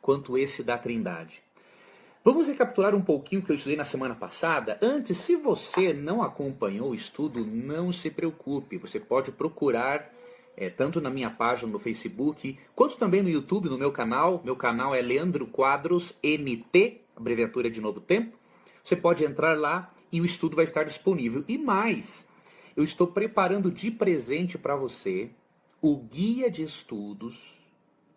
quanto esse da Trindade. Vamos recapitular um pouquinho o que eu estudei na semana passada. Antes, se você não acompanhou o estudo, não se preocupe. Você pode procurar, tanto na minha página no Facebook, quanto também no YouTube, no meu canal. Meu canal é Leandro Quadros NT, abreviatura de Novo Tempo. Você pode entrar lá e o estudo vai estar disponível. E mais, eu estou preparando de presente para você o guia de estudos,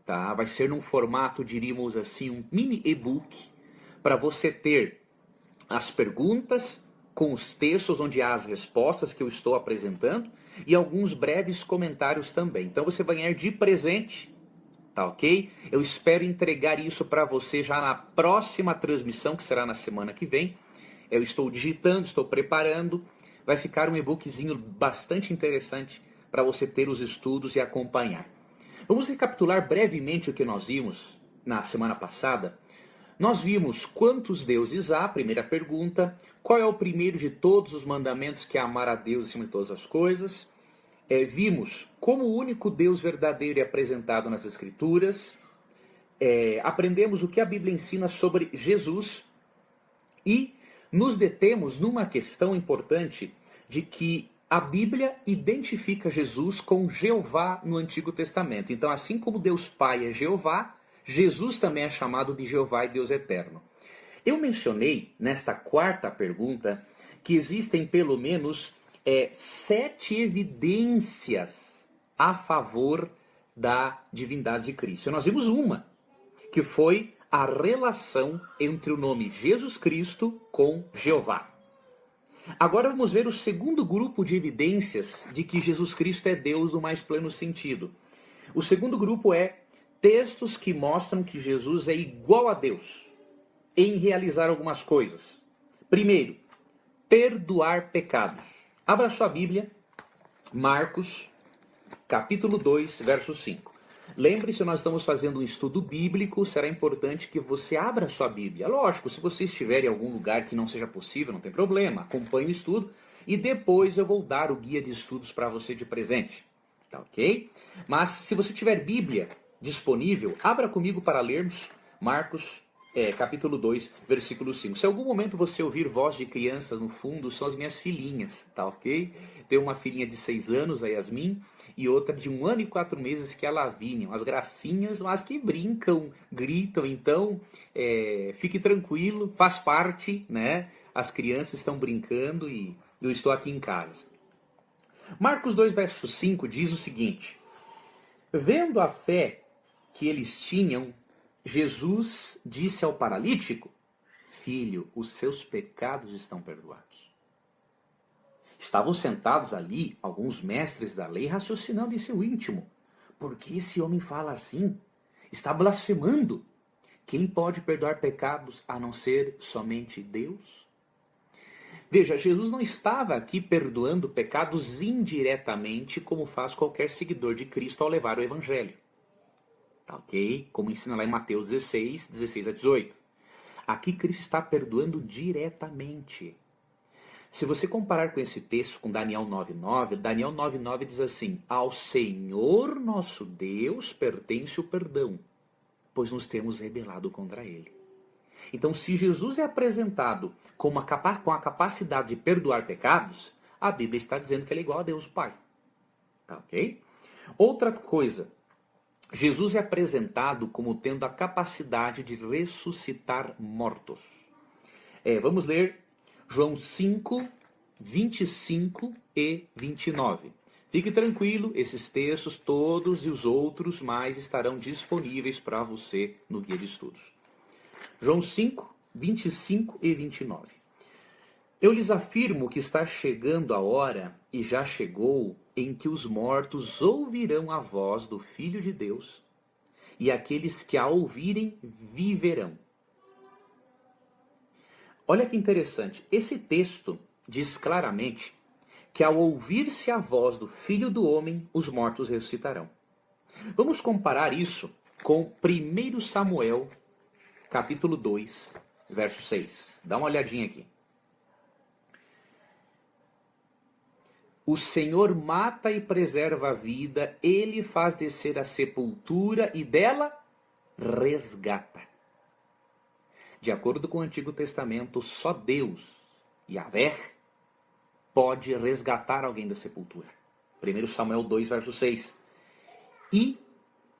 tá? Vai ser num formato, diríamos assim, um mini e-book, para você ter as perguntas com os textos onde há as respostas que eu estou apresentando e alguns breves comentários também. Então você vai ganhar de presente, tá ok? Eu espero entregar isso para você já na próxima transmissão, que será na semana que vem. Eu estou digitando, estou preparando. Vai ficar um e-bookzinho bastante interessante para você ter os estudos e acompanhar. Vamos recapitular brevemente o que nós vimos na semana passada. Nós vimos quantos deuses há, primeira pergunta. Qual é o primeiro de todos os mandamentos, que é amar a Deus acima de todas as coisas. Vimos como o único Deus verdadeiro é apresentado nas Escrituras. Aprendemos o que a Bíblia ensina sobre Jesus. E nos detemos numa questão importante de que a Bíblia identifica Jesus com Jeová no Antigo Testamento. Então, assim como Deus Pai é Jeová, Jesus também é chamado de Jeová e Deus Eterno. Eu mencionei, nesta quarta pergunta, que existem pelo menos 7 evidências a favor da divindade de Cristo. Nós vimos uma, que foi a relação entre o nome Jesus Cristo com Jeová. Agora vamos ver o segundo grupo de evidências de que Jesus Cristo é Deus no mais pleno sentido. O segundo grupo é textos que mostram que Jesus é igual a Deus em realizar algumas coisas. Primeiro, perdoar pecados. Abra sua Bíblia, Marcos, capítulo 2, verso 5. Lembre-se, nós estamos fazendo um estudo bíblico, será importante que você abra sua Bíblia. Lógico, se você estiver em algum lugar que não seja possível, não tem problema, acompanhe o estudo e depois eu vou dar o guia de estudos para você de presente. Tá ok? Mas se você tiver Bíblia disponível, abra comigo para lermos Marcos, capítulo 2, versículo 5. Se em algum momento você ouvir voz de criança no fundo, são as minhas filhinhas, tá ok? Tem uma filhinha de 6 anos, a Yasmin, e outra de 1 ano e 4 meses, que é a Lavínia. Umas gracinhas, mas que brincam, gritam, então fique tranquilo, faz parte, né? As crianças estão brincando e eu estou aqui em casa. Marcos 2, verso 5 diz o seguinte: vendo a fé que eles tinham, Jesus disse ao paralítico: filho, os seus pecados estão perdoados. Estavam sentados ali alguns mestres da lei raciocinando em seu íntimo: por que esse homem fala assim? Está blasfemando. Quem pode perdoar pecados a não ser somente Deus? Veja, Jesus não estava aqui perdoando pecados indiretamente, como faz qualquer seguidor de Cristo ao levar o Evangelho. Tá ok? Como ensina lá em Mateus 16, 16 a 18. Aqui Cristo está perdoando diretamente. Se você comparar com esse texto, com Daniel 9,9, Daniel 9,9 diz assim: ao Senhor nosso Deus pertence o perdão, pois nos temos rebelado contra ele. Então, se Jesus é apresentado com a capacidade de perdoar pecados, a Bíblia está dizendo que ele é igual a Deus o Pai. Tá ok? Outra coisa, Jesus é apresentado como tendo a capacidade de ressuscitar mortos. Vamos ler João 5, 25 e 29. Fique tranquilo, esses textos, todos e os outros mais estarão disponíveis para você no guia de estudos. João 5, 25 e 29. Eu lhes afirmo que está chegando a hora, e já chegou, em que os mortos ouvirão a voz do Filho de Deus, e aqueles que a ouvirem viverão. Olha que interessante, esse texto diz claramente que ao ouvir-se a voz do Filho do Homem, os mortos ressuscitarão. Vamos comparar isso com 1 Samuel, capítulo 2, verso 6. Dá uma olhadinha aqui. O Senhor mata e preserva a vida, ele faz descer a sepultura e dela resgata. De acordo com o Antigo Testamento, só Deus, Yahvé, pode resgatar alguém da sepultura. 1 Samuel 2, verso 6. E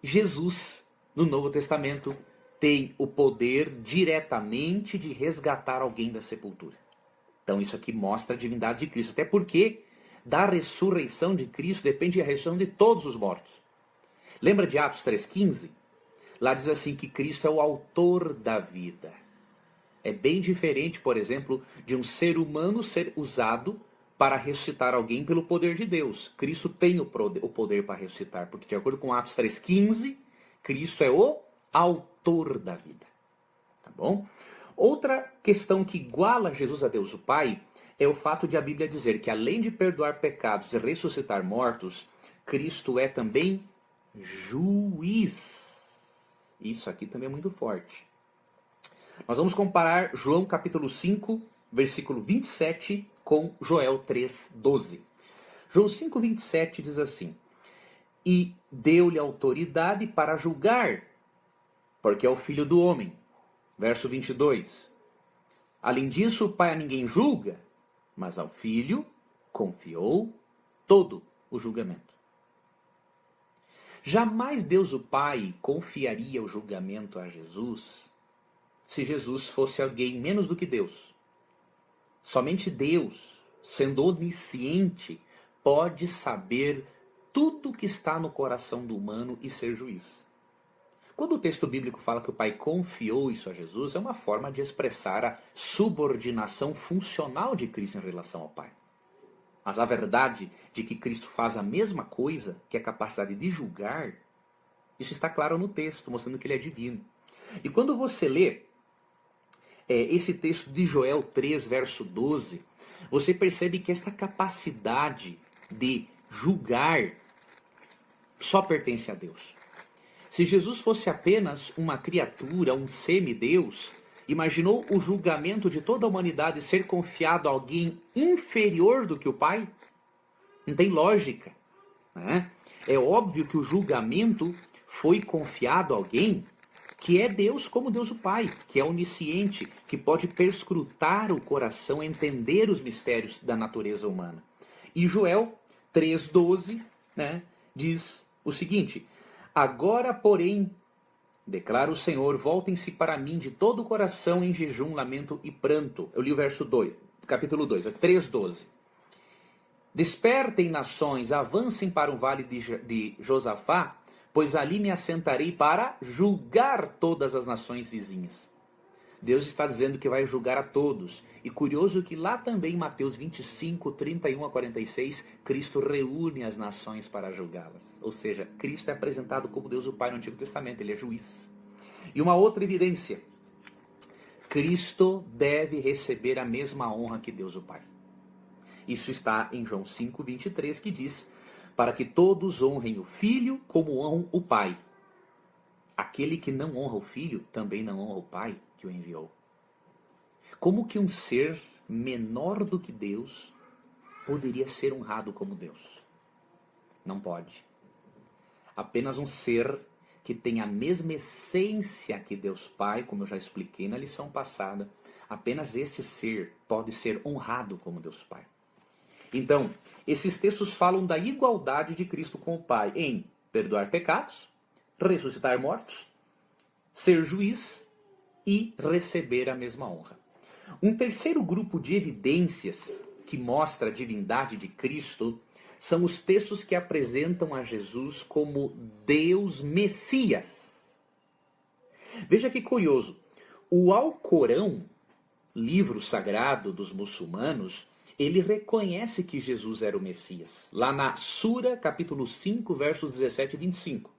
Jesus, no Novo Testamento, tem o poder diretamente de resgatar alguém da sepultura. Então isso aqui mostra a divindade de Cristo. Até porque da ressurreição de Cristo depende a ressurreição de todos os mortos. Lembra de Atos 3,15? Lá diz assim que Cristo é o autor da vida. É bem diferente, por exemplo, de um ser humano ser usado para ressuscitar alguém pelo poder de Deus. Cristo tem o poder para ressuscitar, porque de acordo com Atos 3,15, Cristo é o autor da vida. Tá bom? Outra questão que iguala Jesus a Deus o Pai é o fato de a Bíblia dizer que além de perdoar pecados e ressuscitar mortos, Cristo é também juiz. Isso aqui também é muito forte. Nós vamos comparar João capítulo 5, versículo 27 com Joel 3:12. João 5:27 diz assim: E deu-lhe autoridade para julgar, porque é o Filho do homem. Verso 22. Além disso, o Pai a ninguém julga, mas ao Filho confiou todo o julgamento. Jamais Deus o Pai confiaria o julgamento a Jesus se Jesus fosse alguém menos do que Deus. Somente Deus, sendo onisciente, pode saber tudo que está no coração do humano e ser juiz. Quando o texto bíblico fala que o Pai confiou isso a Jesus, é uma forma de expressar a subordinação funcional de Cristo em relação ao Pai. Mas a verdade de que Cristo faz a mesma coisa, que é a capacidade de julgar, isso está claro no texto, mostrando que ele é divino. E quando você lê esse texto de Joel 3, verso 12, você percebe que esta capacidade de julgar só pertence a Deus. Se Jesus fosse apenas uma criatura, um semideus, imaginou o julgamento de toda a humanidade ser confiado a alguém inferior do que o Pai? Não tem lógica, né? É óbvio que o julgamento foi confiado a alguém que é Deus como Deus o Pai, que é onisciente, que pode perscrutar o coração, entender os mistérios da natureza humana. E Joel 3,12, né, diz o seguinte: Agora, porém, declara o Senhor, voltem-se para mim de todo o coração em jejum, lamento e pranto. Eu li o verso 2, capítulo 2, 3,12. Despertem nações, avancem para o vale de Josafá, pois ali me assentarei para julgar todas as nações vizinhas. Deus está dizendo que vai julgar a todos. E curioso que lá também em Mateus 25, 31 a 46, Cristo reúne as nações para julgá-las. Ou seja, Cristo é apresentado como Deus o Pai no Antigo Testamento, ele é juiz. E uma outra evidência: Cristo deve receber a mesma honra que Deus o Pai. Isso está em João 5, 23, que diz: para que todos honrem o Filho como honram o Pai. Aquele que não honra o Filho, também não honra o Pai que o enviou. Como que um ser menor do que Deus poderia ser honrado como Deus? Não pode. Apenas um ser que tem a mesma essência que Deus Pai, como eu já expliquei na lição passada, apenas esse ser pode ser honrado como Deus Pai. Então, esses textos falam da igualdade de Cristo com o Pai em perdoar pecados, ressuscitar mortos, ser juiz e receber a mesma honra. Um terceiro grupo de evidências que mostra a divindade de Cristo são os textos que apresentam a Jesus como Deus Messias. Veja que curioso, o Alcorão, livro sagrado dos muçulmanos, ele reconhece que Jesus era o Messias. Lá na Sura, capítulo 5, versos 17 e 25.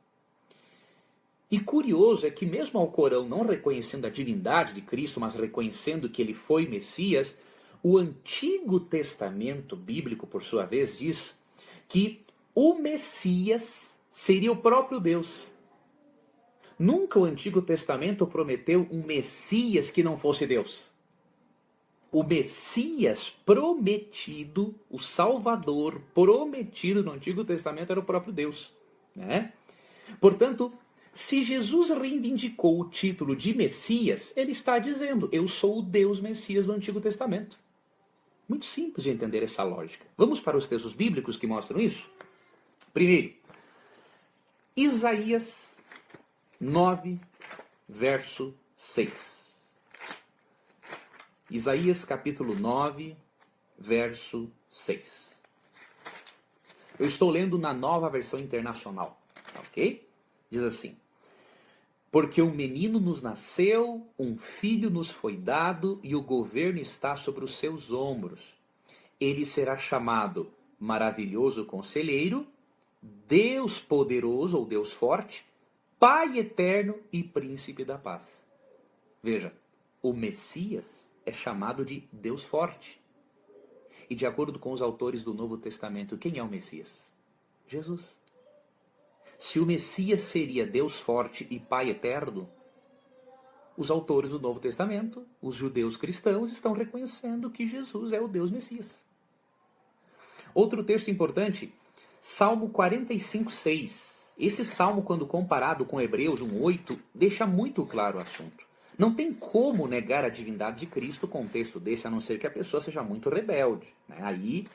E curioso é que mesmo o Alcorão não reconhecendo a divindade de Cristo, mas reconhecendo que ele foi Messias, o Antigo Testamento bíblico, por sua vez, diz que o Messias seria o próprio Deus. Nunca o Antigo Testamento prometeu um Messias que não fosse Deus. O Messias prometido, o Salvador prometido no Antigo Testamento era o próprio Deus, né? Portanto, Se Jesus reivindicou o título de Messias, ele está dizendo, eu sou o Deus Messias do Antigo Testamento. Muito simples de entender essa lógica. Vamos para os textos bíblicos que mostram isso? Primeiro, Isaías 9, verso 6. Isaías capítulo 9, verso 6. Eu estou lendo na Nova Versão Internacional, ok? Diz assim: porque um menino nos nasceu, um filho nos foi dado, e o governo está sobre os seus ombros. Ele será chamado Maravilhoso Conselheiro, Deus Poderoso ou Deus Forte, Pai Eterno e Príncipe da Paz. Veja, o Messias é chamado de Deus Forte. E de acordo com os autores do Novo Testamento, quem é o Messias? Jesus. Se o Messias seria Deus Forte e Pai Eterno, os autores do Novo Testamento, os judeus cristãos, estão reconhecendo que Jesus é o Deus Messias. Outro texto importante, Salmo 45, 6. Esse salmo, quando comparado com Hebreus 1:8, deixa muito claro o assunto. Não tem como negar a divindade de Cristo com um texto desse, a não ser que a pessoa seja muito rebelde, né? Aí,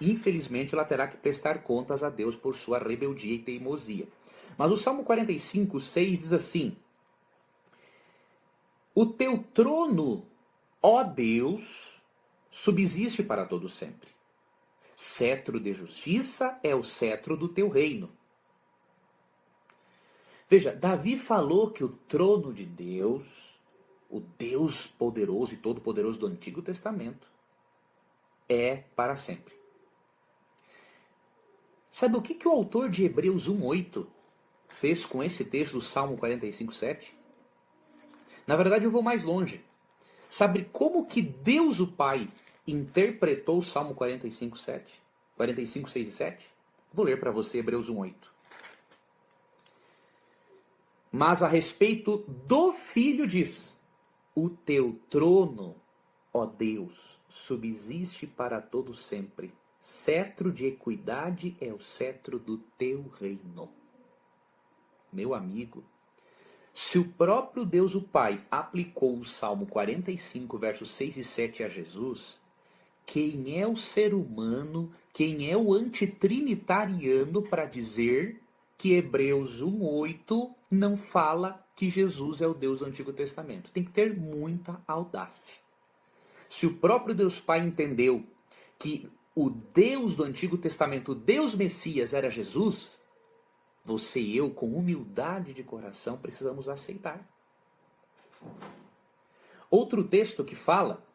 infelizmente, ela terá que prestar contas a Deus por sua rebeldia e teimosia. Mas o Salmo 45, 6 diz assim: o teu trono, ó Deus, subsiste para todo sempre. Cetro de justiça é o cetro do teu reino. Veja, Davi falou que o trono de Deus, o Deus poderoso e todo-poderoso do Antigo Testamento, é para sempre. Sabe o que o autor de Hebreus 1:8 fez com esse texto do Salmo 45, 7? Na verdade, eu vou mais longe. Sabe como que Deus o Pai interpretou o Salmo 45, 7? 45, 6 e 7? Vou ler para você Hebreus 1:8. Mas a respeito do Filho diz: o teu trono, ó Deus, subsiste para todo sempre. Cetro de equidade é o cetro do teu reino. Meu amigo, se o próprio Deus o Pai aplicou o Salmo 45, versos 6 e 7 a Jesus, quem é o ser humano, quem é o antitrinitariano para dizer que Hebreus 1:8 não fala que Jesus é o Deus do Antigo Testamento? Tem que ter muita audácia. Se o próprio Deus Pai entendeu que o Deus do Antigo Testamento, o Deus Messias, era Jesus, você e eu, com humildade de coração, precisamos aceitar. Outro texto que fala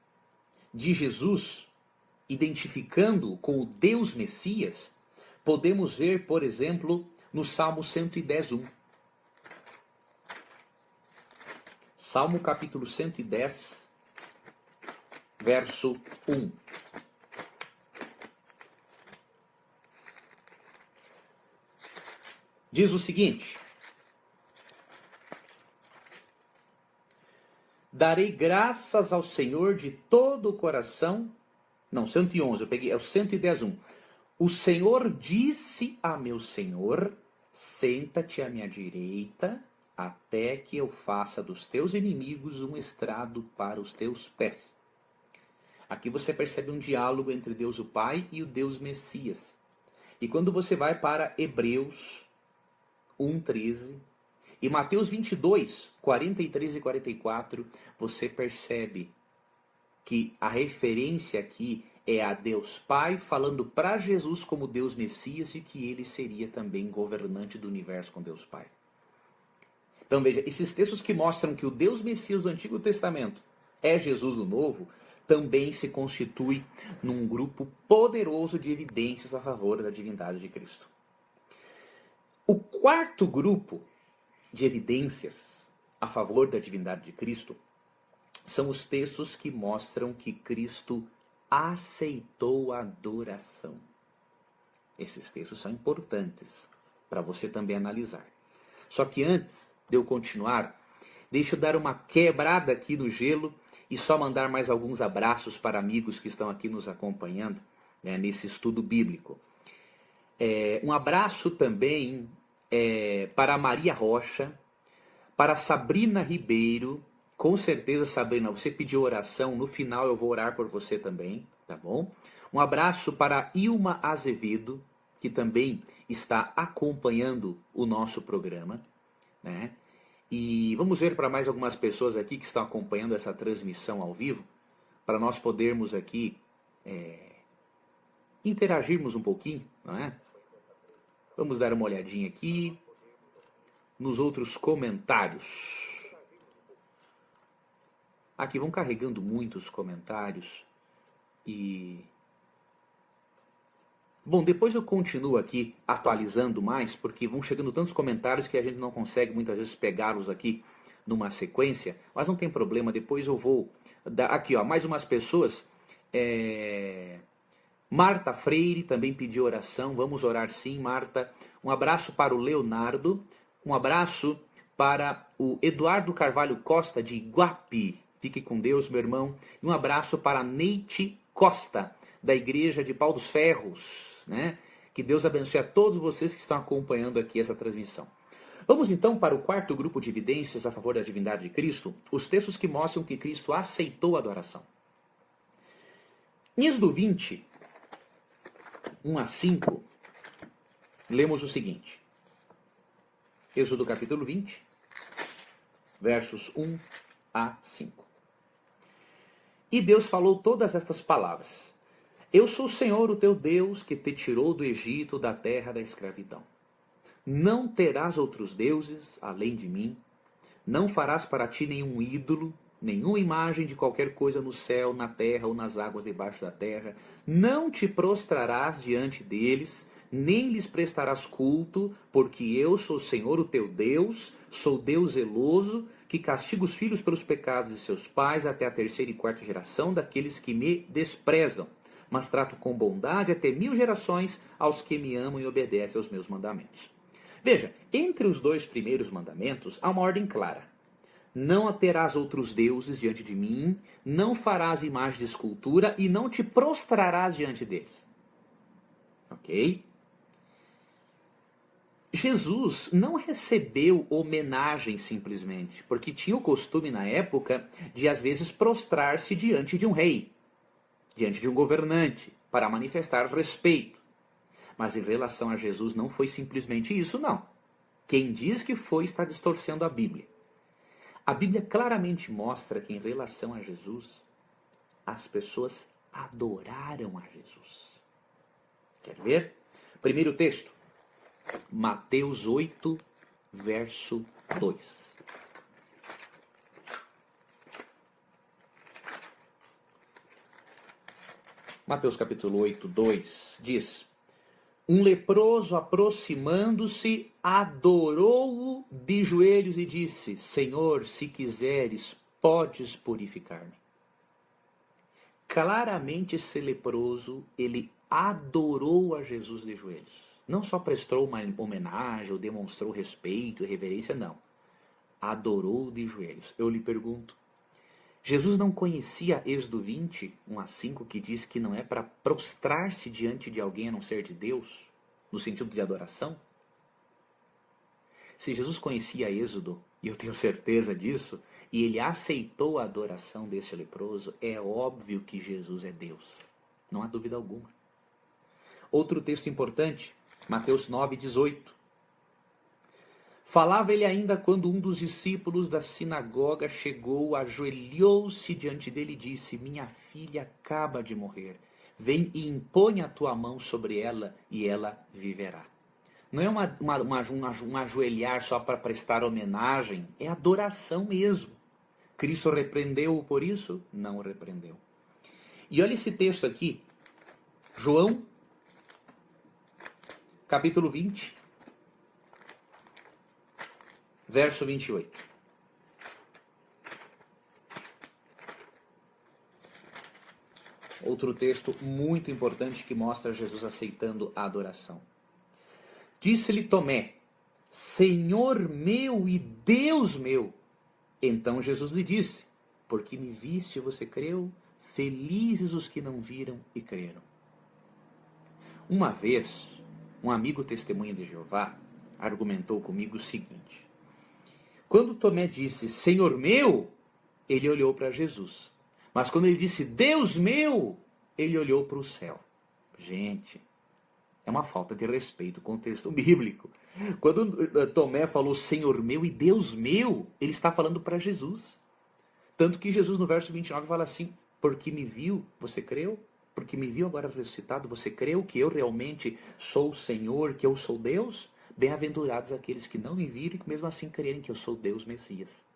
de Jesus identificando com o Deus Messias, podemos ver, por exemplo, no Salmo 110:1. Salmo capítulo 110, verso 1. Diz o seguinte: darei graças ao Senhor de todo o coração. Não, 111, eu peguei, é o 110:1. O Senhor disse a meu Senhor: senta-te à minha direita, até que eu faça dos teus inimigos um estrado para os teus pés. Aqui você percebe um diálogo entre Deus o Pai e o Deus Messias. E quando você vai para Hebreus 1:13 e Mateus 22, 43 e 44, você percebe que a referência aqui é a Deus Pai falando para Jesus como Deus Messias e que ele seria também governante do universo com Deus Pai. Então veja, esses textos que mostram que o Deus Messias do Antigo Testamento é Jesus o Novo, também se constitui num grupo poderoso de evidências a favor da divindade de Cristo. O quarto grupo de evidências a favor da divindade de Cristo são os textos que mostram que Cristo aceitou a adoração. Esses textos são importantes para você também analisar. Só que antes de eu continuar, deixa eu dar uma quebrada aqui no gelo e só mandar mais alguns abraços para amigos que estão aqui nos acompanhando, né, nesse estudo bíblico. Um abraço também para a Maria Rocha, Para Sabrina Ribeiro, com certeza, Sabrina, você pediu oração, no final eu vou orar por você também, tá bom? Um abraço para Ilma Azevedo, que também está acompanhando o nosso programa, né? E vamos ver para mais algumas pessoas aqui que estão acompanhando essa transmissão ao vivo, para nós podermos aqui interagirmos um pouquinho, não é? Vamos dar uma olhadinha aqui nos outros comentários. Aqui vão carregando muitos comentários e... Bom, depois eu continuo aqui atualizando mais, porque vão chegando tantos comentários que a gente não consegue muitas vezes pegá-los aqui numa sequência, mas não tem problema, depois eu vou dar aqui, ó, mais umas pessoas. Marta Freire também pediu oração, vamos orar sim, Marta. Um abraço para o Leonardo, um abraço para o Eduardo Carvalho Costa de Iguape, fique com Deus, meu irmão. E um abraço para a Neite Costa, da Igreja de Pau dos Ferros, né? Que Deus abençoe a todos vocês que estão acompanhando aqui essa transmissão. Vamos então para o quarto grupo de evidências a favor da divindade de Cristo, os textos que mostram que Cristo aceitou a adoração. Em Êxodo 20, 1 a 5, lemos o seguinte. Êxodo capítulo 20, versos 1 a 5. E Deus falou todas estas palavras. Eu sou o Senhor, o teu Deus, que te tirou do Egito, da terra da escravidão. Não terás outros deuses além de mim. Não farás para ti nenhum ídolo, nenhuma imagem de qualquer coisa no céu, na terra ou nas águas debaixo da terra. Não te prostrarás diante deles, nem lhes prestarás culto, porque eu sou o Senhor, o teu Deus, sou Deus zeloso, que castiga os filhos pelos pecados de seus pais até a terceira e quarta geração daqueles que me desprezam. Mas trato com bondade até 1000 gerações aos que me amam e obedecem aos meus mandamentos. Veja, entre os dois primeiros mandamentos há uma ordem clara. Não terás outros deuses diante de mim, não farás imagem de escultura e não te prostrarás diante deles. Ok? Jesus não recebeu homenagem simplesmente, porque tinha o costume na época de às vezes prostrar-se diante de um rei, diante de um governante, para manifestar respeito. Mas em relação a Jesus não foi simplesmente isso, não. Quem diz que foi está distorcendo a Bíblia. A Bíblia claramente mostra que em relação a Jesus, as pessoas adoraram a Jesus. Quer ver? Primeiro texto, Mateus 8, verso 2. Mateus capítulo 8, 2 diz: um leproso aproximando-se, adorou-o de joelhos e disse: Senhor, se quiseres, podes purificar-me. Claramente esse leproso, ele adorou a Jesus de joelhos. Não só prestou uma homenagem ou demonstrou respeito e reverência, não. Adorou de joelhos. Eu lhe pergunto, Jesus não conhecia Êxodo 20, 1 a 5, que diz que não é para prostrar-se diante de alguém a não ser de Deus, no sentido de adoração? Se Jesus conhecia Êxodo, e eu tenho certeza disso, e ele aceitou a adoração desse leproso, é óbvio que Jesus é Deus. Não há dúvida alguma. Outro texto importante, Mateus 9, 18. Falava ele ainda quando um dos discípulos da sinagoga chegou, ajoelhou-se diante dele e disse: minha filha acaba de morrer. Vem e impõe a tua mão sobre ela e ela viverá. Não é um ajoelhar só para prestar homenagem, é adoração mesmo. Cristo repreendeu-o por isso? Não o repreendeu. E olha esse texto aqui, João, capítulo 20, verso 28. Outro texto muito importante que mostra Jesus aceitando a adoração. Disse-lhe Tomé: Senhor meu e Deus meu. Então Jesus lhe disse: porque me viste, você creu? Felizes os que não viram e creram. Uma vez, um amigo testemunha de Jeová argumentou comigo o seguinte: Quando Tomé disse, Senhor meu, ele olhou para Jesus. Mas quando ele disse, Deus meu, ele olhou para o céu. Gente, é uma falta de respeito com o texto bíblico. Quando Tomé falou Senhor meu e Deus meu, ele está falando para Jesus. Tanto que Jesus no verso 29 fala assim, porque me viu, você creu? Porque me viu agora ressuscitado, você creu que eu realmente sou o Senhor, que eu sou Deus? Bem-aventurados aqueles que não me viram e que mesmo assim crerem que eu sou Deus Messias.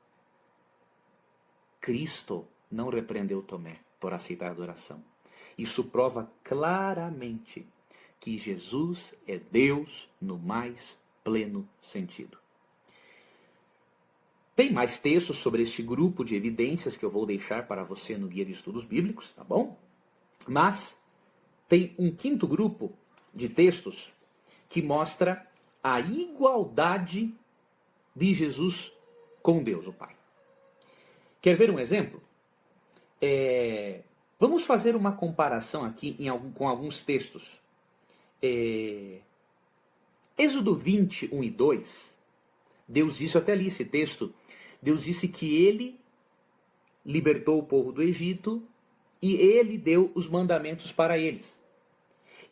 Cristo não repreendeu Tomé por aceitar a adoração. Isso prova claramente que Jesus é Deus no mais pleno sentido. Tem mais textos sobre este grupo de evidências que eu vou deixar para você no Guia de Estudos Bíblicos, tá bom? Mas tem um quinto grupo de textos que mostra a igualdade de Jesus com Deus, o Pai. Quer ver um exemplo? Vamos fazer uma comparação aqui com alguns textos. Êxodo 20, 1 e 2, Deus disse, eu até li esse texto, Deus disse que ele libertou o povo do Egito e ele deu os mandamentos para eles.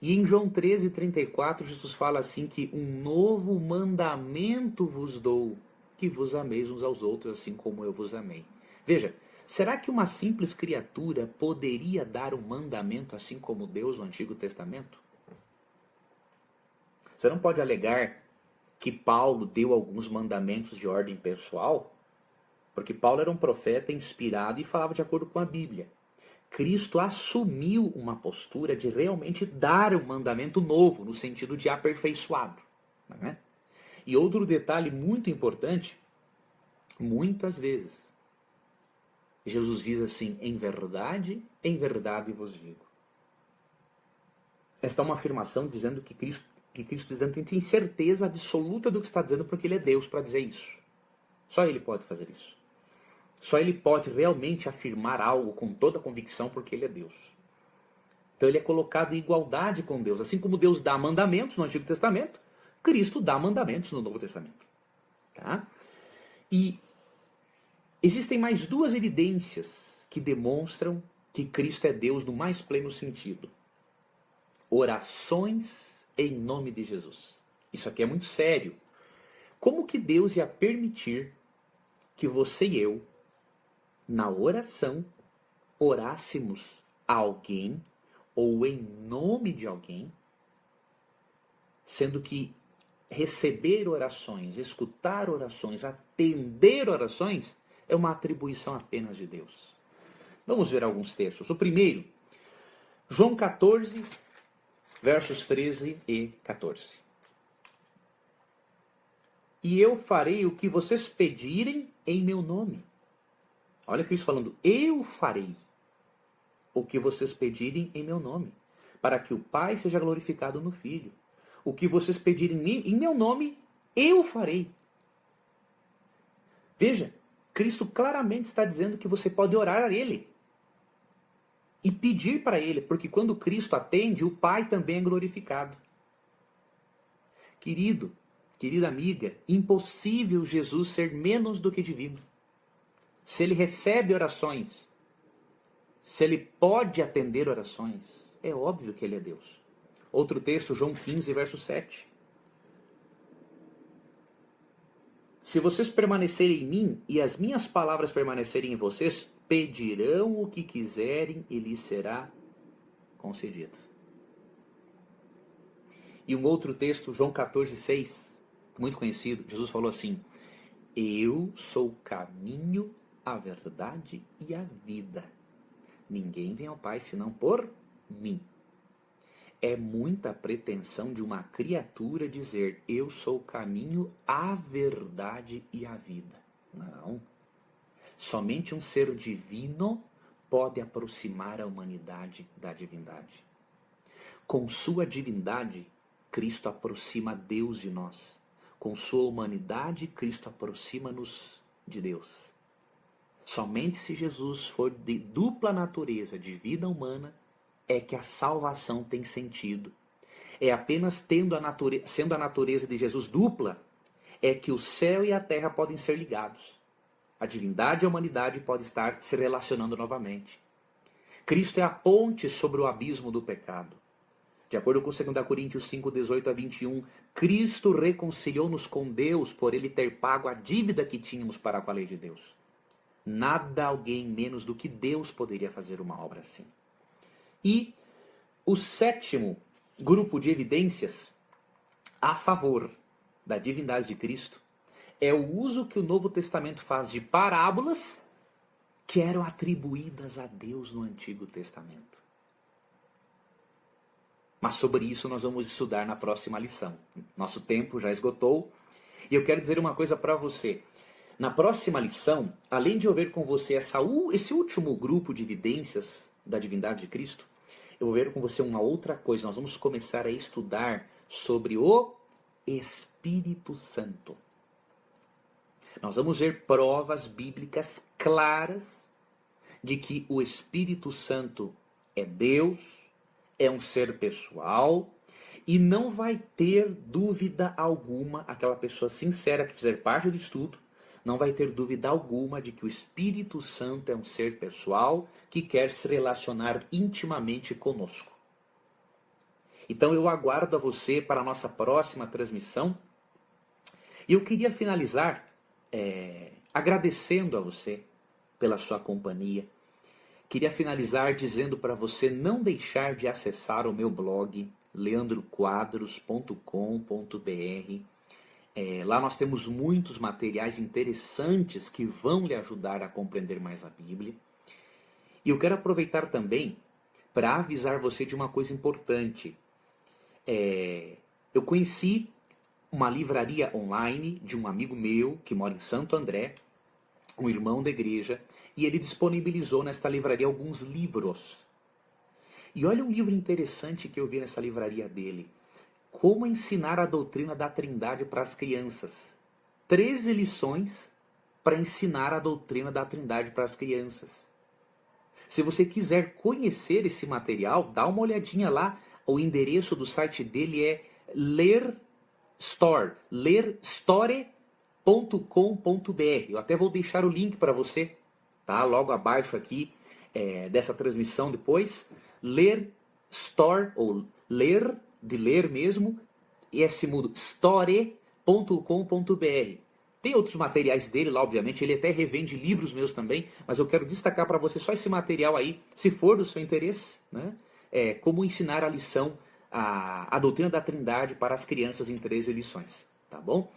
E em João 13, 34, Jesus fala assim que um novo mandamento vos dou, que vos ameis uns aos outros assim como eu vos amei. Veja, será que uma simples criatura poderia dar um mandamento assim como Deus no Antigo Testamento? Você não pode alegar que Paulo deu alguns mandamentos de ordem pessoal, porque Paulo era um profeta inspirado e falava de acordo com a Bíblia. Cristo assumiu uma postura de realmente dar um mandamento novo, no sentido de aperfeiçoado. Não é? E outro detalhe muito importante, muitas vezes, Jesus diz assim, em verdade vos digo. Esta é uma afirmação dizendo que Cristo dizendo, tem certeza absoluta do que está dizendo, porque ele é Deus para dizer isso. Só ele pode fazer isso. Só ele pode realmente afirmar algo com toda convicção, porque ele é Deus. Então ele é colocado em igualdade com Deus. Assim como Deus dá mandamentos no Antigo Testamento, Cristo dá mandamentos no Novo Testamento. Tá? E existem mais duas evidências que demonstram que Cristo é Deus no mais pleno sentido. Orações em nome de Jesus. Isso aqui é muito sério. Como que Deus ia permitir que você e eu, na oração, orássemos a alguém ou em nome de alguém, sendo que receber orações, escutar orações, atender orações é uma atribuição apenas de Deus. Vamos ver alguns textos. O primeiro, João 14, versos 13 e 14. E eu farei o que vocês pedirem em meu nome. Olha Cristo falando, eu farei o que vocês pedirem em meu nome, para que o Pai seja glorificado no Filho. O que vocês pedirem em meu nome, eu farei. Veja, Cristo claramente está dizendo que você pode orar a Ele e pedir para Ele, porque quando Cristo atende, o Pai também é glorificado. Querido, querida amiga, impossível Jesus ser menos do que divino. Se Ele recebe orações, se Ele pode atender orações, é óbvio que Ele é Deus. Outro texto, João 15, verso 7. Se vocês permanecerem em mim e as minhas palavras permanecerem em vocês, pedirão o que quiserem e lhes será concedido. E um outro texto, João 14, 6, muito conhecido, Jesus falou assim, eu sou o caminho, a verdade e a vida. Ninguém vem ao Pai senão por mim. É muita pretensão de uma criatura dizer, eu sou o caminho, a verdade e a vida. Não. Somente um ser divino pode aproximar a humanidade da divindade. Com sua divindade, Cristo aproxima Deus de nós. Com sua humanidade, Cristo aproxima-nos de Deus. Somente se Jesus for de dupla natureza, de vida humana, é que a salvação tem sentido. É apenas sendo a natureza de Jesus dupla, é que o céu e a terra podem ser ligados. A divindade e a humanidade podem estar se relacionando novamente. Cristo é a ponte sobre o abismo do pecado. De acordo com 2 Coríntios 5, 18 a 21, Cristo reconciliou-nos com Deus por ele ter pago a dívida que tínhamos para com a lei de Deus. Nada, alguém menos do que Deus poderia fazer uma obra assim. E o sétimo grupo de evidências a favor da divindade de Cristo é o uso que o Novo Testamento faz de parábolas que eram atribuídas a Deus no Antigo Testamento. Mas sobre isso nós vamos estudar na próxima lição. Nosso tempo já esgotou. E eu quero dizer uma coisa para você. Na próxima lição, além de eu ver com você esse último grupo de evidências da divindade de Cristo, eu vou ver com você uma outra coisa. Nós vamos começar a estudar sobre o Espírito Santo. Nós vamos ver provas bíblicas claras de que o Espírito Santo é Deus, é um ser pessoal, e não vai ter dúvida alguma, aquela pessoa sincera que fizer parte do estudo, não vai ter dúvida alguma de que o Espírito Santo é um ser pessoal que quer se relacionar intimamente conosco. Então eu aguardo a você para a nossa próxima transmissão. E eu queria finalizar agradecendo a você pela sua companhia. Queria finalizar dizendo para você não deixar de acessar o meu blog, leandroquadros.com.br. Lá nós temos muitos materiais interessantes que vão lhe ajudar a compreender mais a Bíblia. E eu quero aproveitar também para avisar você de uma coisa importante. Eu conheci uma livraria online de um amigo meu que mora em Santo André, um irmão da igreja, e ele disponibilizou nesta livraria alguns livros. E olha um livro interessante que eu vi nessa livraria dele. Como ensinar a doutrina da Trindade para as crianças. 13 lições para ensinar a doutrina da Trindade para as crianças. Se você quiser conhecer esse material, dá uma olhadinha lá. O endereço do site dele é lerstore.com.br. Eu até vou deixar o link para você, tá? Logo abaixo aqui dessa transmissão depois. Lerstore, ou ler, de ler mesmo, mudo, store.com.br. Tem outros materiais dele lá, obviamente, ele até revende livros meus também, mas eu quero destacar para você só esse material aí, se for do seu interesse, né? Como ensinar a lição, a doutrina da Trindade para as crianças em 13 lições, tá bom?